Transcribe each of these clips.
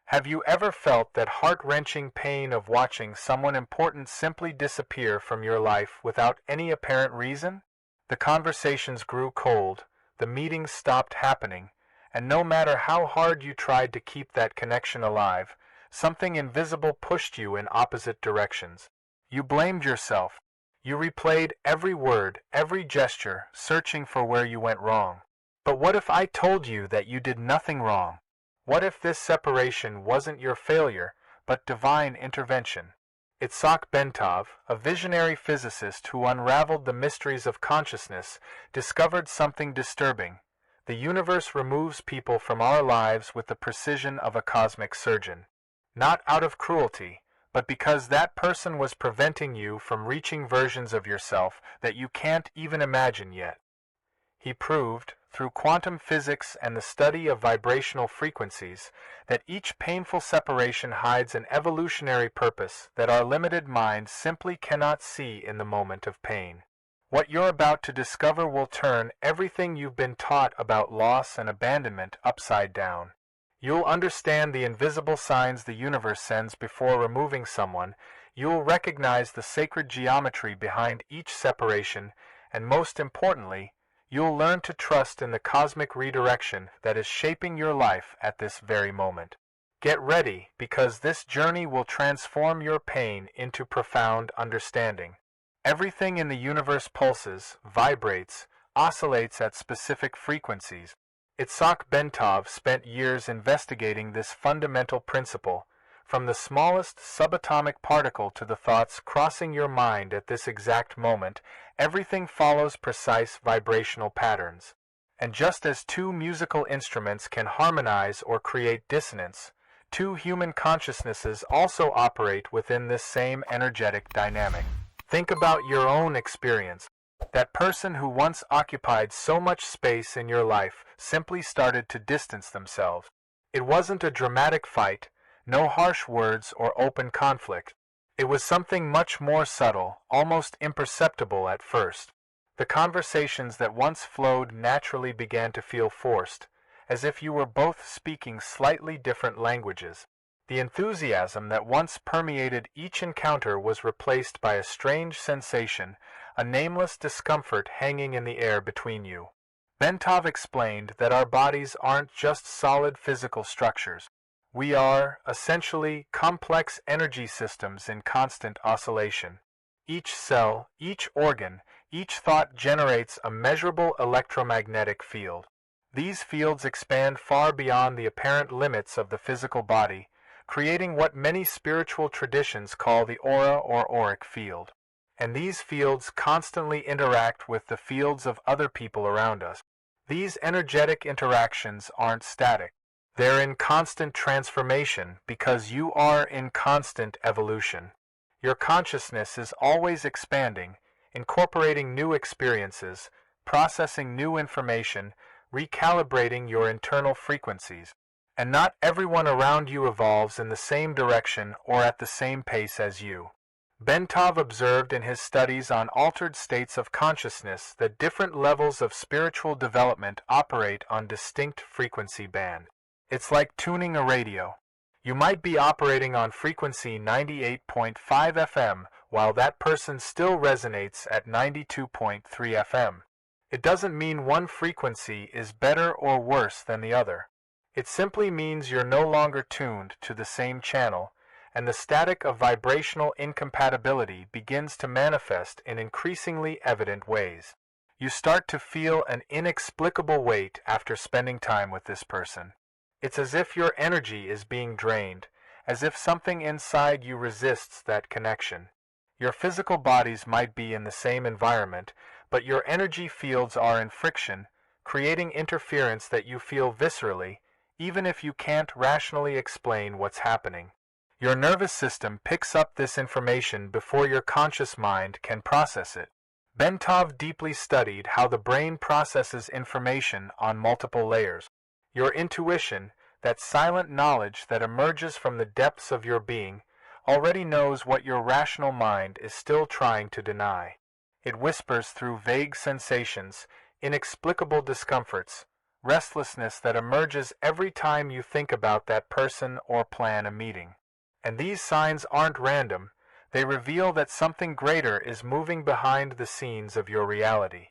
Have you ever felt that heart-wrenching pain of watching someone important simply disappear from your life without any apparent reason? The conversations grew cold, the meetings stopped happening, and no matter how hard you tried to keep that connection alive, something invisible pushed you in opposite directions. You blamed yourself. You replayed every word, every gesture, searching for where you went wrong. But what if I told you that you did nothing wrong? What if this separation wasn't your failure, but divine intervention? Itzhak Bentov, a visionary physicist who unraveled the mysteries of consciousness, discovered something disturbing. The universe removes people from our lives with the precision of a cosmic surgeon. Not out of cruelty, but because that person was preventing you from reaching versions of yourself that you can't even imagine yet. He proved, through quantum physics and the study of vibrational frequencies, that each painful separation hides an evolutionary purpose that our limited minds simply cannot see in the moment of pain. What you're about to discover will turn everything you've been taught about loss and abandonment upside down. You'll understand the invisible signs the universe sends before removing someone, you'll recognize the sacred geometry behind each separation, and most importantly, you'll learn to trust in the cosmic redirection that is shaping your life at this very moment. Get ready, because this journey will transform your pain into profound understanding. Everything in the universe pulses, vibrates, oscillates at specific frequencies. Itzhak Bentov spent years investigating this fundamental principle, from the smallest subatomic particle to the thoughts crossing your mind at this exact moment. Everything follows precise vibrational patterns. And just as two musical instruments can harmonize or create dissonance, two human consciousnesses also operate within this same energetic dynamic. Think about your own experience. That person who once occupied so much space in your life simply started to distance themselves. It wasn't a dramatic fight, no harsh words or open conflict. It was something much more subtle, almost imperceptible at first. The conversations that once flowed naturally began to feel forced, as if you were both speaking slightly different languages. The enthusiasm that once permeated each encounter was replaced by a strange sensation, a nameless discomfort hanging in the air between you. Bentov explained that our bodies aren't just solid physical structures. We are, essentially, complex energy systems in constant oscillation. Each cell, each organ, each thought generates a measurable electromagnetic field. These fields expand far beyond the apparent limits of the physical body, creating what many spiritual traditions call the aura or auric field. And these fields constantly interact with the fields of other people around us. These energetic interactions aren't static. They're in constant transformation because you are in constant evolution. Your consciousness is always expanding, incorporating new experiences, processing new information, recalibrating your internal frequencies. And not everyone around you evolves in the same direction or at the same pace as you. Bentov observed in his studies on altered states of consciousness that different levels of spiritual development operate on distinct frequency bands. It's like tuning a radio. You might be operating on frequency 98.5 FM while that person still resonates at 92.3 FM. It doesn't mean one frequency is better or worse than the other. It simply means you're no longer tuned to the same channel, and the static of vibrational incompatibility begins to manifest in increasingly evident ways. You start to feel an inexplicable weight after spending time with this person. It's as if your energy is being drained, as if something inside you resists that connection. Your physical bodies might be in the same environment, but your energy fields are in friction, creating interference that you feel viscerally, even if you can't rationally explain what's happening. Your nervous system picks up this information before your conscious mind can process it. Bentov deeply studied how the brain processes information on multiple layers. Your intuition, that silent knowledge that emerges from the depths of your being, already knows what your rational mind is still trying to deny. It whispers through vague sensations, inexplicable discomforts, restlessness that emerges every time you think about that person or plan a meeting. And these signs aren't random, they reveal that something greater is moving behind the scenes of your reality.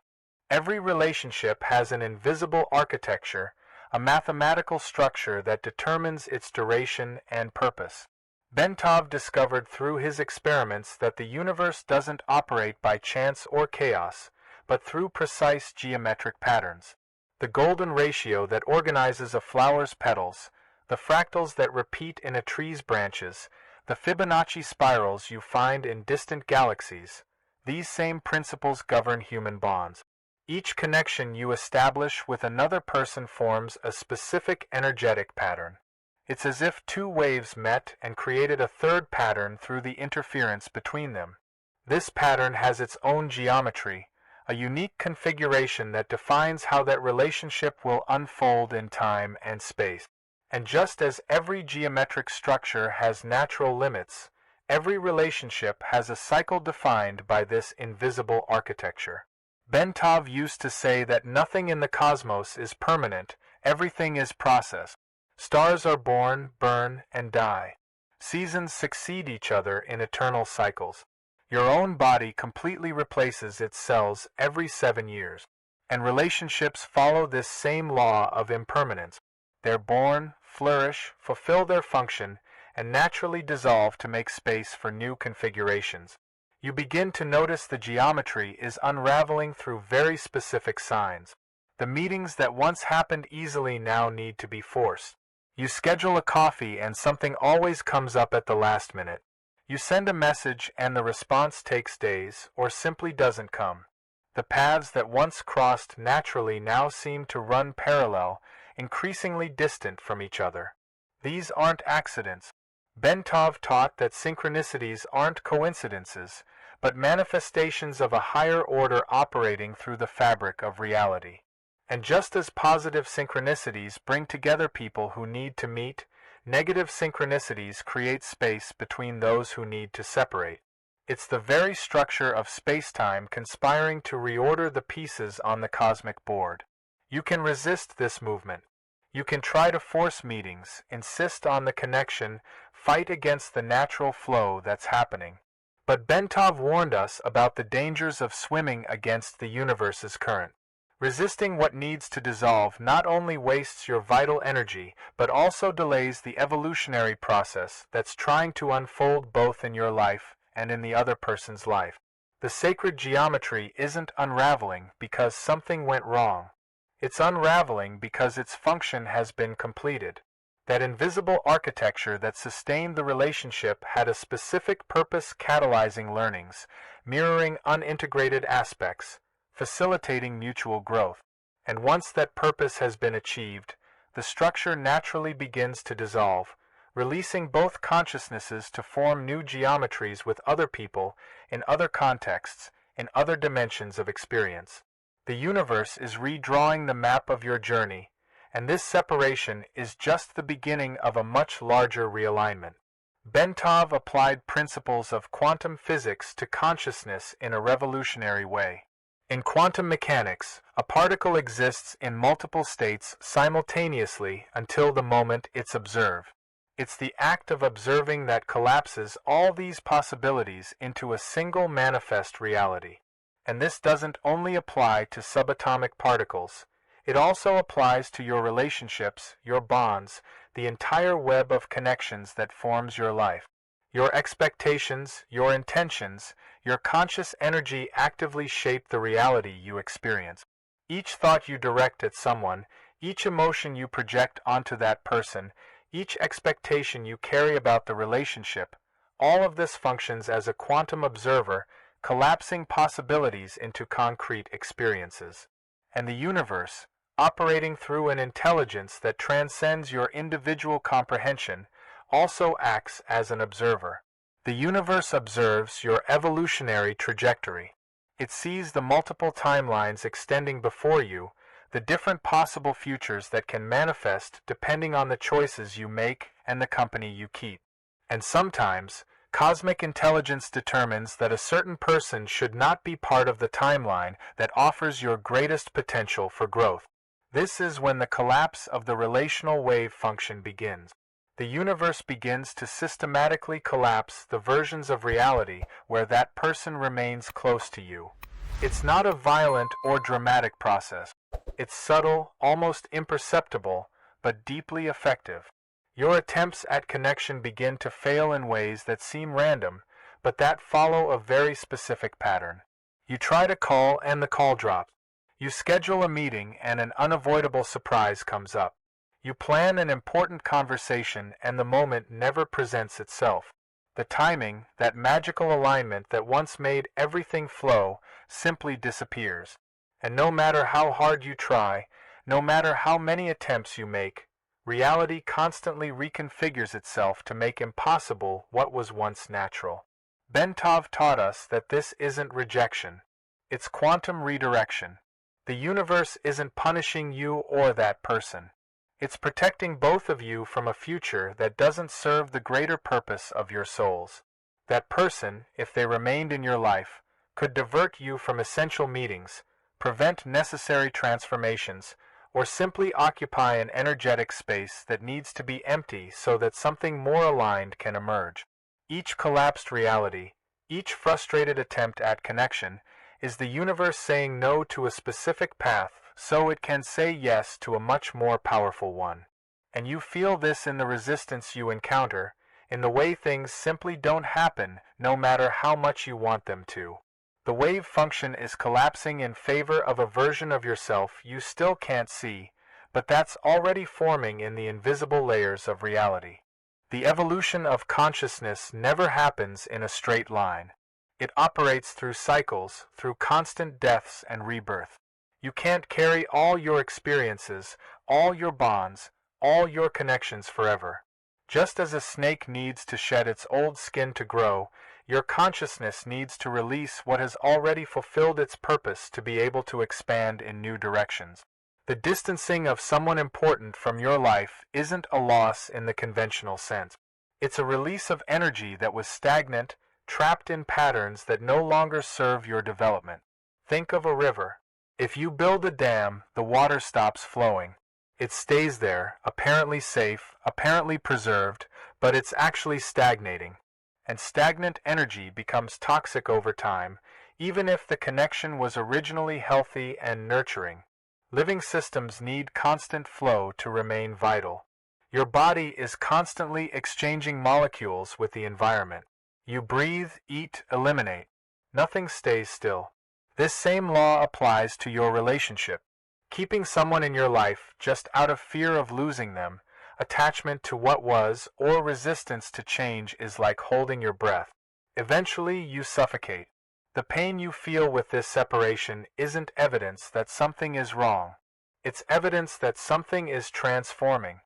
Every relationship has an invisible architecture, a mathematical structure that determines its duration and purpose. Bentov discovered through his experiments that the universe doesn't operate by chance or chaos, but through precise geometric patterns. The golden ratio that organizes a flower's petals, the fractals that repeat in a tree's branches, the Fibonacci spirals you find in distant galaxies, these same principles govern human bonds. Each connection you establish with another person forms a specific energetic pattern. It's as if two waves met and created a third pattern through the interference between them. This pattern has its own geometry, a unique configuration that defines how that relationship will unfold in time and space. And just as every geometric structure has natural limits, every relationship has a cycle defined by this invisible architecture. Bentov used to say that nothing in the cosmos is permanent, everything is process. Stars are born, burn, and die. Seasons succeed each other in eternal cycles. Your own body completely replaces its cells every 7 years. And relationships follow this same law of impermanence. They're born, flourish, fulfill their function, and naturally dissolve to make space for new configurations. You begin to notice the geometry is unraveling through very specific signs. The meetings that once happened easily now need to be forced. You schedule a coffee and something always comes up at the last minute. You send a message and the response takes days or simply doesn't come. The paths that once crossed naturally now seem to run parallel, increasingly distant from each other. These aren't accidents. Bentov taught that synchronicities aren't coincidences, but manifestations of a higher order operating through the fabric of reality. And just as positive synchronicities bring together people who need to meet, negative synchronicities create space between those who need to separate. It's the very structure of space-time conspiring to reorder the pieces on the cosmic board. You can resist this movement. You can try to force meetings, insist on the connection, fight against the natural flow that's happening. But Bentov warned us about the dangers of swimming against the universe's current. Resisting what needs to dissolve not only wastes your vital energy, but also delays the evolutionary process that's trying to unfold both in your life and in the other person's life. The sacred geometry isn't unraveling because something went wrong. It's unraveling because its function has been completed. That invisible architecture that sustained the relationship had a specific purpose, catalyzing learnings, mirroring unintegrated aspects, facilitating mutual growth. And once that purpose has been achieved, the structure naturally begins to dissolve, releasing both consciousnesses to form new geometries with other people, in other contexts, in other dimensions of experience. The universe is redrawing the map of your journey, and this separation is just the beginning of a much larger realignment. Bentov applied principles of quantum physics to consciousness in a revolutionary way. In quantum mechanics, a particle exists in multiple states simultaneously until the moment it's observed. It's the act of observing that collapses all these possibilities into a single manifest reality. And this doesn't only apply to subatomic particles. It also applies to your relationships, your bonds, the entire web of connections that forms your life. Your expectations, your intentions, your conscious energy actively shape the reality you experience. Each thought you direct at someone, each emotion you project onto that person, each expectation you carry about the relationship, all of this functions as a quantum observer, collapsing possibilities into concrete experiences. And the universe, operating through an intelligence that transcends your individual comprehension, also acts as an observer. The universe observes your evolutionary trajectory. It sees the multiple timelines extending before you, the different possible futures that can manifest depending on the choices you make and the company you keep. And sometimes, cosmic intelligence determines that a certain person should not be part of the timeline that offers your greatest potential for growth. This is when the collapse of the relational wave function begins. The universe begins to systematically collapse the versions of reality where that person remains close to you. It's not a violent or dramatic process. It's subtle, almost imperceptible, but deeply effective. Your attempts at connection begin to fail in ways that seem random, but that follow a very specific pattern. You try to call and the call drops. You schedule a meeting and an unavoidable surprise comes up. You plan an important conversation and the moment never presents itself. The timing, that magical alignment that once made everything flow, simply disappears. And no matter how hard you try, no matter how many attempts you make, reality constantly reconfigures itself to make impossible what was once natural. Bentov taught us that this isn't rejection. It's quantum redirection. The universe isn't punishing you or that person. It's protecting both of you from a future that doesn't serve the greater purpose of your souls. That person, if they remained in your life, could divert you from essential meetings, prevent necessary transformations, or simply occupy an energetic space that needs to be empty so that something more aligned can emerge. Each collapsed reality, each frustrated attempt at connection, is the universe saying no to a specific path so it can say yes to a much more powerful one. And you feel this in the resistance you encounter, in the way things simply don't happen no matter how much you want them to. The wave function is collapsing in favor of a version of yourself you still can't see, but that's already forming in the invisible layers of reality. The evolution of consciousness never happens in a straight line. It operates through cycles, through constant deaths and rebirth. You can't carry all your experiences, all your bonds, all your connections forever. Just as a snake needs to shed its old skin to grow, your consciousness needs to release what has already fulfilled its purpose to be able to expand in new directions. The distancing of someone important from your life isn't a loss in the conventional sense. It's a release of energy that was stagnant, trapped in patterns that no longer serve your development. Think of a river. If you build a dam, the water stops flowing. It stays there, apparently safe, apparently preserved, but it's actually stagnating. And stagnant energy becomes toxic over time, even if the connection was originally healthy and nurturing. Living systems need constant flow to remain vital. Your body is constantly exchanging molecules with the environment. You breathe, eat, eliminate. Nothing stays still. This same law applies to your relationship. Keeping someone in your life just out of fear of losing them, attachment to what was, or resistance to change is like holding your breath. Eventually, you suffocate. The pain you feel with this separation isn't evidence that something is wrong. It's evidence that something is transforming.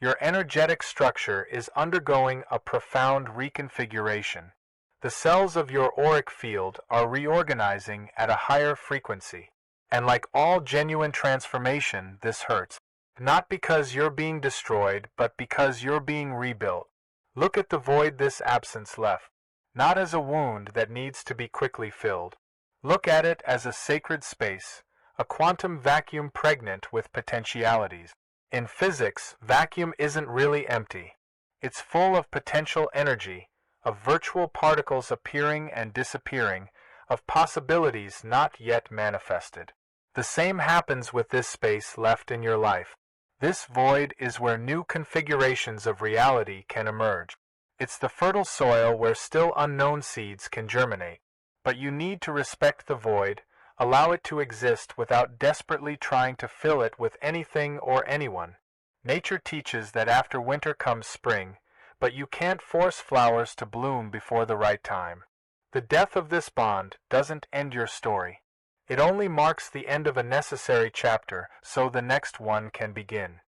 Your energetic structure is undergoing a profound reconfiguration. The cells of your auric field are reorganizing at a higher frequency. And like all genuine transformation, this hurts. Not because you're being destroyed, but because you're being rebuilt. Look at the void this absence left. Not as a wound that needs to be quickly filled. Look at it as a sacred space, a quantum vacuum pregnant with potentialities. In physics, vacuum isn't really empty. It's full of potential energy, of virtual particles appearing and disappearing, of possibilities not yet manifested. The same happens with this space left in your life. This void is where new configurations of reality can emerge. It's the fertile soil where still unknown seeds can germinate. But you need to respect the void, allow it to exist without desperately trying to fill it with anything or anyone. Nature teaches that after winter comes spring, but you can't force flowers to bloom before the right time. The death of this bond doesn't end your story. It only marks the end of a necessary chapter so the next one can begin.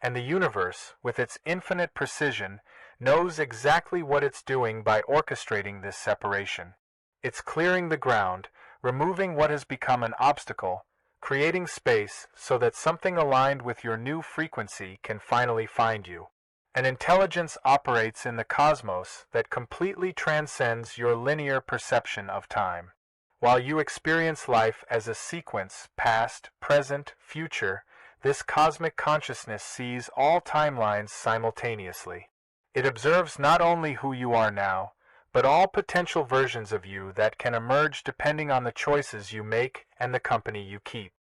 And the universe, with its infinite precision, knows exactly what it's doing by orchestrating this separation. It's clearing the ground, removing what has become an obstacle, creating space so that something aligned with your new frequency can finally find you. An intelligence operates in the cosmos that completely transcends your linear perception of time. While you experience life as a sequence, past, present, future, This cosmic consciousness sees all timelines simultaneously. It observes not only who you are now, but all potential versions of you that can emerge depending on the choices you make and the company you keep.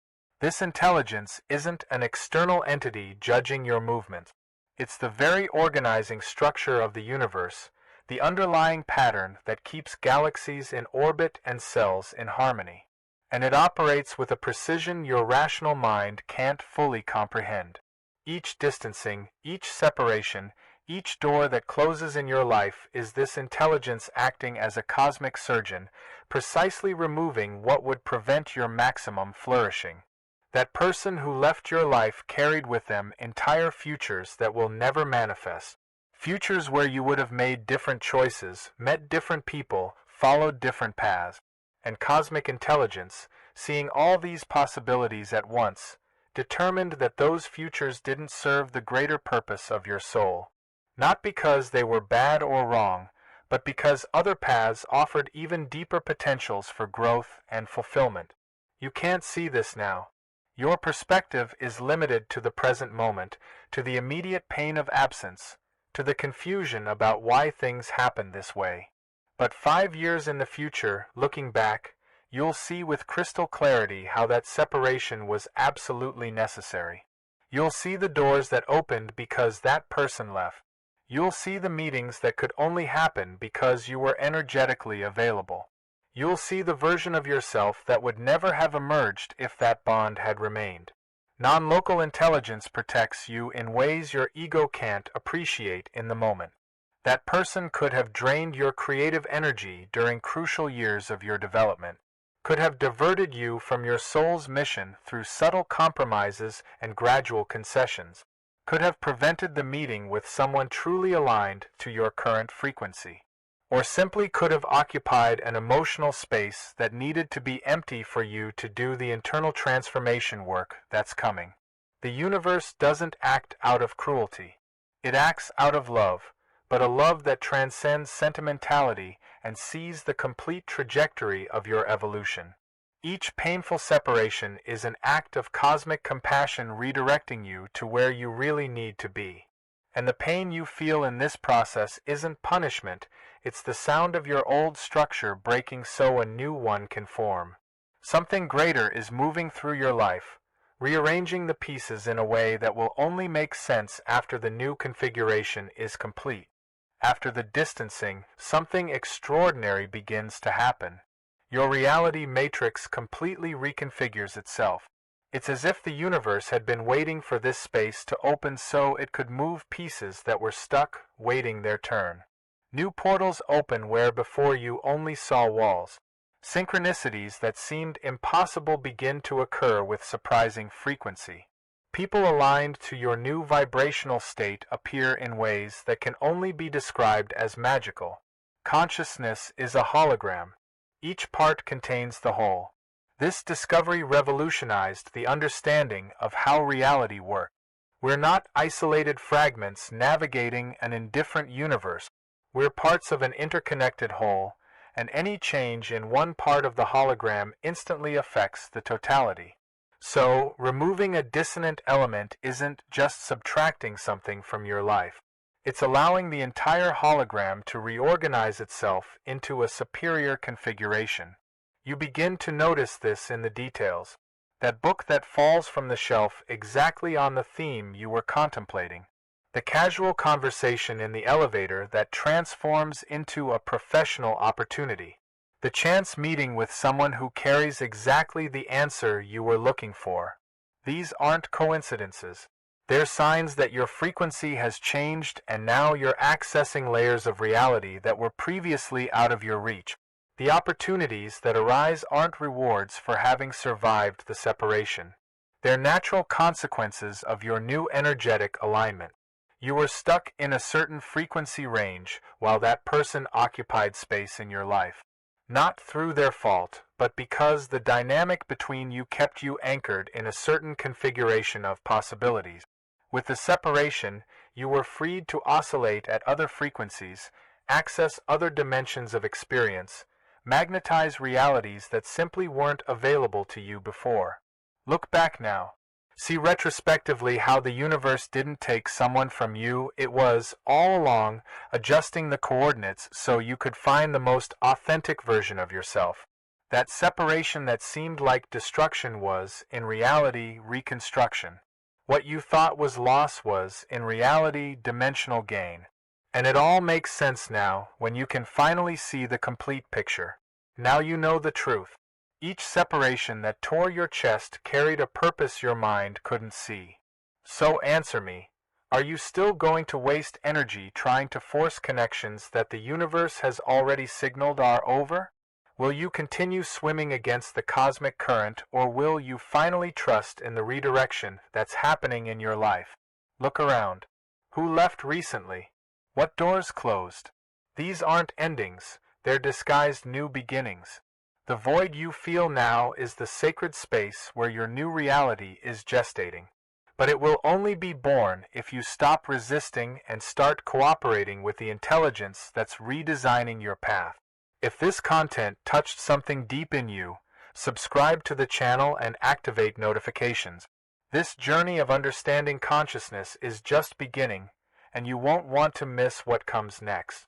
This intelligence isn't an external entity judging your movements. It's the very organizing structure of the universe, the underlying pattern that keeps galaxies in orbit and cells in harmony. And it operates with a precision your rational mind can't fully comprehend. Each distancing, each separation, each door that closes in your life is this intelligence acting as a cosmic surgeon, precisely removing what would prevent your maximum flourishing. That person who left your life carried with them entire futures that will never manifest. Futures where you would have made different choices, met different people, followed different paths. And cosmic intelligence, seeing all these possibilities at once, determined that those futures didn't serve the greater purpose of your soul. Not because they were bad or wrong, but because other paths offered even deeper potentials for growth and fulfillment. You can't see this now. Your perspective is limited to the present moment, to the immediate pain of absence, to the confusion about why things happen this way. But 5 years in the future, looking back, you'll see with crystal clarity how that separation was absolutely necessary. You'll see the doors that opened because that person left. You'll see the meetings that could only happen because you were energetically available. You'll see the version of yourself that would never have emerged if that bond had remained. Non-local intelligence protects you in ways your ego can't appreciate in the moment. That person could have drained your creative energy during crucial years of your development, could have diverted you from your soul's mission through subtle compromises and gradual concessions, could have prevented the meeting with someone truly aligned to your current frequency, or simply could have occupied an emotional space that needed to be empty for you to do the internal transformation work that's coming. The universe doesn't act out of cruelty. It acts out of love, but a love that transcends sentimentality and sees the complete trajectory of your evolution. Each painful separation is an act of cosmic compassion redirecting you to where you really need to be. And the pain you feel in this process isn't punishment, it's the sound of your old structure breaking so a new one can form. Something greater is moving through your life, rearranging the pieces in a way that will only make sense after the new configuration is complete. After the distancing, something extraordinary begins to happen. Your reality matrix completely reconfigures itself. It's as if the universe had been waiting for this space to open so it could move pieces that were stuck, waiting their turn. New portals open where before you only saw walls. Synchronicities that seemed impossible begin to occur with surprising frequency. People aligned to your new vibrational state appear in ways that can only be described as magical. Consciousness is a hologram. Each part contains the whole. This discovery revolutionized the understanding of how reality works. We're not isolated fragments navigating an indifferent universe. We're parts of an interconnected whole, and any change in one part of the hologram instantly affects the totality. So, removing a dissonant element isn't just subtracting something from your life. It's allowing the entire hologram to reorganize itself into a superior configuration. You begin to notice this in the details. That book that falls from the shelf exactly on the theme you were contemplating. The casual conversation in the elevator that transforms into a professional opportunity. The chance meeting with someone who carries exactly the answer you were looking for. These aren't coincidences. They're signs that your frequency has changed and now you're accessing layers of reality that were previously out of your reach. The opportunities that arise aren't rewards for having survived the separation. They're natural consequences of your new energetic alignment. You were stuck in a certain frequency range while that person occupied space in your life. Not through their fault, but because the dynamic between you kept you anchored in a certain configuration of possibilities. With the separation, you were freed to oscillate at other frequencies, access other dimensions of experience, magnetize realities that simply weren't available to you before. Look back now. See retrospectively how the universe didn't take someone from you. It was, all along, adjusting the coordinates so you could find the most authentic version of yourself. That separation that seemed like destruction was, in reality, reconstruction. What you thought was loss was, in reality, dimensional gain. And it all makes sense now, when you can finally see the complete picture. Now you know the truth. Each separation that tore your chest carried a purpose your mind couldn't see. So answer me, are you still going to waste energy trying to force connections that the universe has already signaled are over? Will you continue swimming against the cosmic current, or will you finally trust in the redirection that's happening in your life? Look around. Who left recently? What doors closed? These aren't endings, they're disguised new beginnings. The void you feel now is the sacred space where your new reality is gestating. But it will only be born if you stop resisting and start cooperating with the intelligence that's redesigning your path. If this content touched something deep in you, subscribe to the channel and activate notifications. This journey of understanding consciousness is just beginning, and you won't want to miss what comes next.